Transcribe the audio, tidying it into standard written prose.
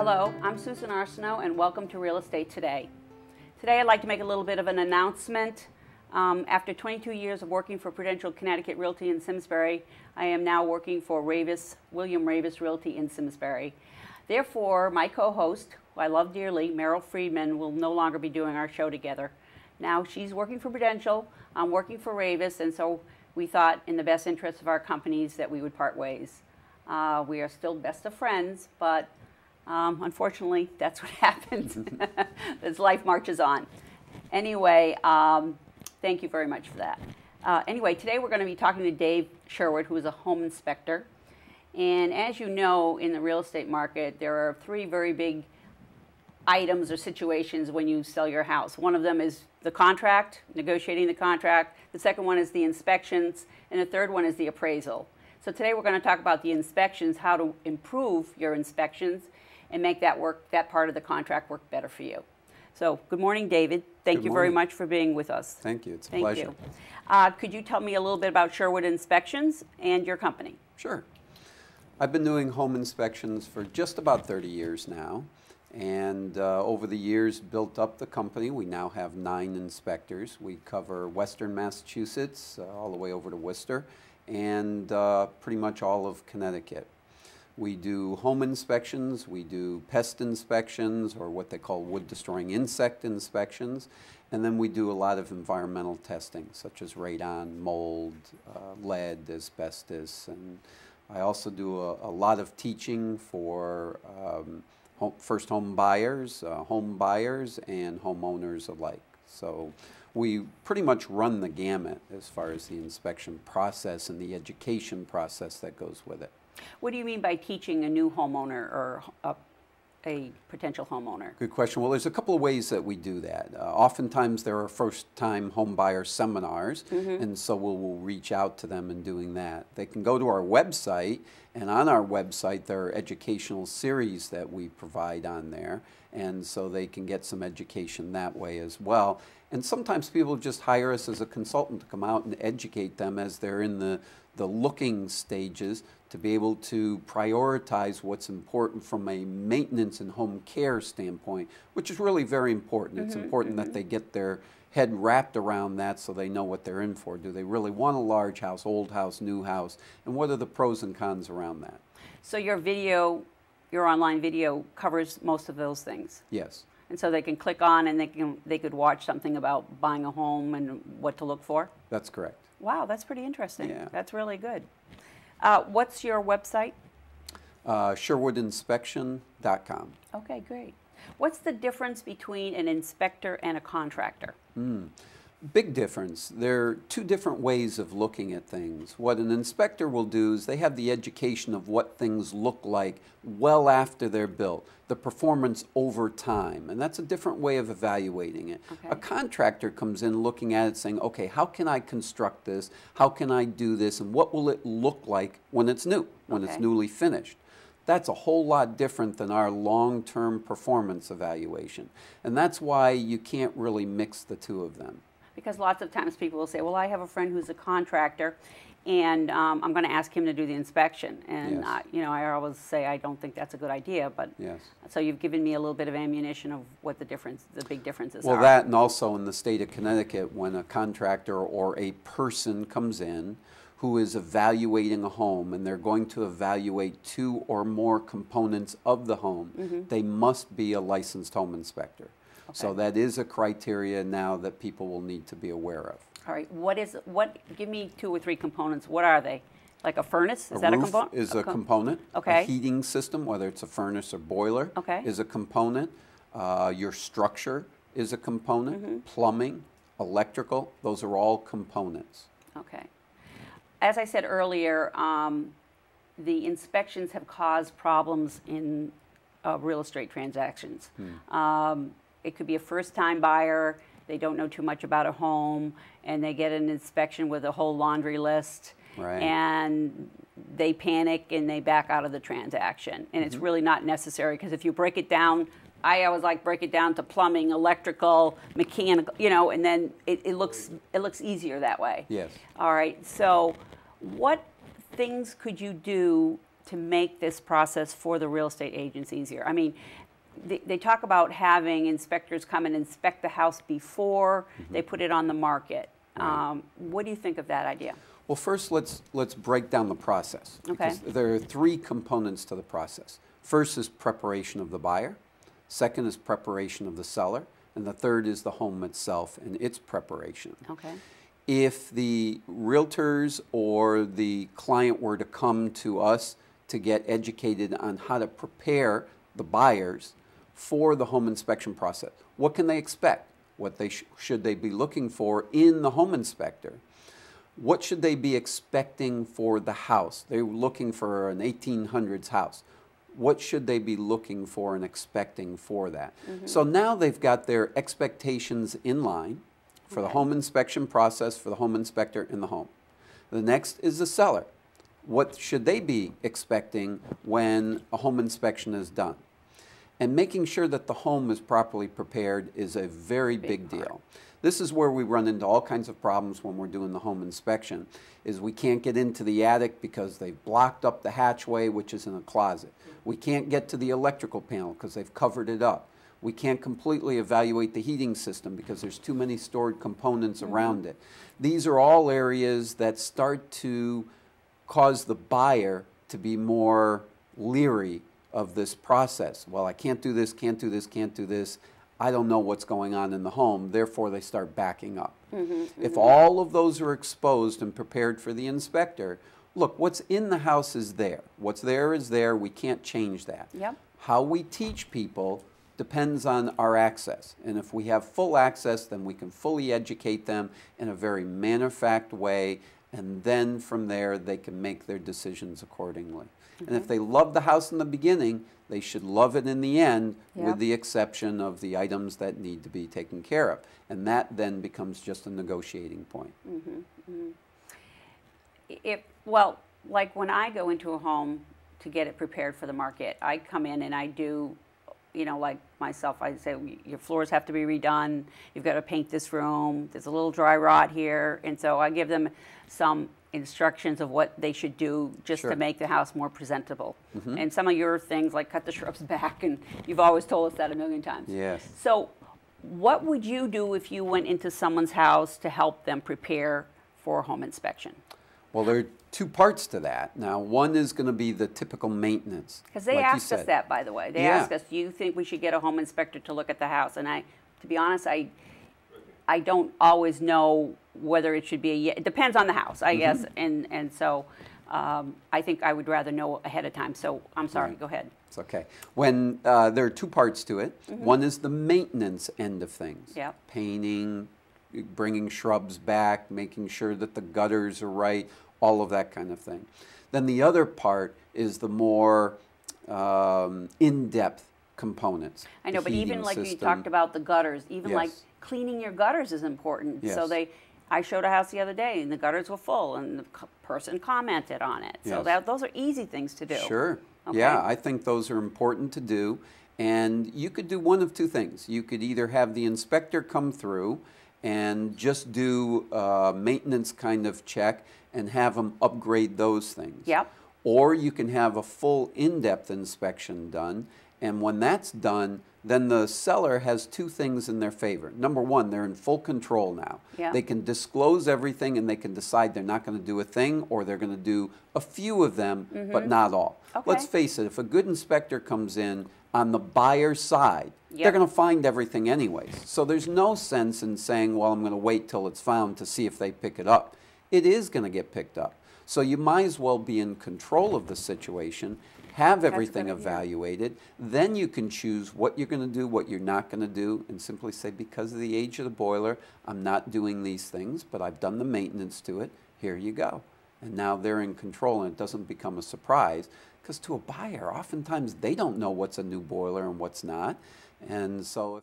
Hello, I'm Susan Arsenault and welcome to Real Estate Today. Today I'd like to make a little bit of an announcement. After 22 years of working for Prudential Connecticut Realty in Simsbury, I am now working for William Ravis Realty in Simsbury. Therefore, my co-host, who I love dearly, Meryl Friedman, will no longer be doing our show together. Now she's working for Prudential, I'm working for Ravis, and so we thought in the best interest of our companies that we would part ways. We are still best of friends, but unfortunately, that's what happens as life marches on. Anyway, thank you very much for that. Anyway, today we're going to be talking to Dave Sherwood, who is a home inspector. And as you know, in the real estate market, there are three very big items or situations when you sell your house. One of them is the contract, negotiating the contract. The second one is the inspections. And the third one is the appraisal. So today we're going to talk about the inspections, how to improve your inspections and make that part of the contract work better for you. So good morning, David. Thank you very much for being with us. Thank you. It's a pleasure. Thank you. Could you tell me a little bit about Sherwood Inspections and your company? Sure. I've been doing home inspections for just about 30 years now. And over the years, built up the company. We now have 9 inspectors. We cover Western Massachusetts, all the way over to Worcester, and pretty much all of Connecticut. We do home inspections, we do pest inspections, or what they call wood-destroying insect inspections, and then we do a lot of environmental testing, such as radon, mold, lead, asbestos, and I also do a lot of teaching for first home buyers, and homeowners alike. So we pretty much run the gamut as far as the inspection process and the education process that goes with it. What do you mean by teaching a new homeowner or a potential homeowner? Good question. Well, there's a couple of ways that we do that. Oftentimes there are first-time home buyer seminars, and so we'll reach out to them in doing that. They can go to our website, and on our website there are educational series that we provide on there, and so they can get some education that way as well. And sometimes people just hire us as a consultant to come out and educate them as they're in the looking stages, to be able to prioritize what's important from a maintenance and home care standpoint, which is really very important. It's important that they get their head wrapped around that so they know what they're in for. Do they really want a large house, old house, new house, and what are the pros and cons around that? So your video, your online video covers most of those things? Yes. And so they can click on and they could watch something about buying a home and what to look for? That's correct. Wow, that's pretty interesting. Yeah. That's really good. What's your website? SherwoodInspection.com. Okay, great. What's the difference between an inspector and a contractor? Big difference. There are two different ways of looking at things. What an inspector will do is they have the education of what things look like well after they're built, the performance over time, and that's a different way of evaluating it. Okay. A contractor comes in looking at it saying, okay, how can I construct this? How can I do this? And what will it look like when it's new, when it's newly finished? That's a whole lot different than our long-term performance evaluation. And that's why you can't really mix the two of them. Because lots of times people will say, well, I have a friend who's a contractor, and I'm going to ask him to do the inspection. And, you know, I always say I don't think that's a good idea. But so you've given me a little bit of ammunition of what the big differences are. Well, that, and also in the state of Connecticut, when a contractor or a person comes in who is evaluating a home, and they're going to evaluate 2 or more components of the home, they must be a licensed home inspector. Okay. So that is a criteria now that people will need to be aware of. All right. Give me 2 or 3 components. What are they? Like a furnace? Is that a component? Is a component. Okay. A heating system, whether it's a furnace or boiler, is a component. Your structure is a component. Plumbing, electrical, those are all components. Okay. As I said earlier, the inspections have caused problems in real estate transactions. It could be a first-time buyer, they don't know too much about a home, and they get an inspection with a whole laundry list, and they panic and they back out of the transaction. And it's really not necessary, because if you break it down, I always like break it down to plumbing, electrical, mechanical, you know, and then it looks easier that way. Yes. All right, so what things could you do to make this process for the real estate agents easier? I mean, they talk about having inspectors come and inspect the house before they put it on the market. Right. What do you think of that idea? Well, first let's break down the process. Okay. Because there are three components to the process. First is preparation of the buyer. Second is preparation of the seller. And the third is the home itself and its preparation. Okay. If the realtors or the client were to come to us to get educated on how to prepare the buyers for the home inspection process, what can they expect? What should they be looking for in the home inspector? What should they be expecting for the house? They're looking for an 1800s house. What should they be looking for and expecting for that? So now they've got their expectations in line for the home inspection process for the home inspector in the home. The next is the seller. What should they be expecting when a home inspection is done? And making sure that the home is properly prepared is a very big deal. This is where we run into all kinds of problems when we're doing the home inspection, is we can't get into the attic because they've blocked up the hatchway, which is in a closet. We can't get to the electrical panel because they've covered it up. We can't completely evaluate the heating system because there's too many stored components around it. These are all areas that start to cause the buyer to be more leery of this process. Well, I can't do this, can't do this, can't do this. I don't know what's going on in the home, therefore they start backing up. If all of those are exposed and prepared for the inspector, look, what's in the house is there. What's there is there, we can't change that. Yep. How we teach people depends on our access. And if we have full access, then we can fully educate them in a very matter-of-fact way, and then from there they can make their decisions accordingly. And if they love the house in the beginning, they should love it in the end, with the exception of the items that need to be taken care of. And that then becomes just a negotiating point. Well, like when I go into a home to get it prepared for the market, I come in and I do, you know, like myself, I say, your floors have to be redone, you've got to paint this room, there's a little dry rot here, and so I give them some instructions of what they should do just to make the house more presentable. And some of your things, like cut the shrubs back, and you've always told us that a million times. Yes. So what would you do if you went into someone's house to help them prepare for a home inspection? Well, there are two parts to that. Now, one is going to be the typical maintenance. Because they asked us that, by the way. They asked us, do you think we should get a home inspector to look at the house? And to be honest, I don't always know whether it should be it depends on the house, I guess. And so I think I would rather know ahead of time. So I'm sorry, go ahead. It's okay. When there are two parts to it. One is the maintenance end of things. Yep. Painting, bringing shrubs back, making sure that the gutters are right, all of that kind of thing. Then the other part is the more in-depth components. I know, but even like you talked about the gutters, even like cleaning your gutters is important. So I showed a house the other day and the gutters were full and the person commented on it. So those are easy things to do. Sure. Yeah, I think those are important to do. And you could do one of two things. You could either have the inspector come through and just do a maintenance kind of check and have them upgrade those things. Yep. Or you can have a full in-depth inspection done, and when that's done, then the seller has two things in their favor. Number one, they're in full control now. Yeah. They can disclose everything and they can decide they're not going to do a thing, or they're going to do a few of them, but not all. Let's face it, if a good inspector comes in on the buyer's side, they're going to find everything anyways. So there's no sense in saying, well, I'm going to wait till it's found to see if they pick it up. It is going to get picked up. So you might as well be in control of the situation, have everything evaluated, then you can choose what you're going to do, what you're not going to do, and simply say, because of the age of the boiler, I'm not doing these things, but I've done the maintenance to it, here you go. And now they're in control and it doesn't become a surprise, because to a buyer, oftentimes they don't know what's a new boiler and what's not. And so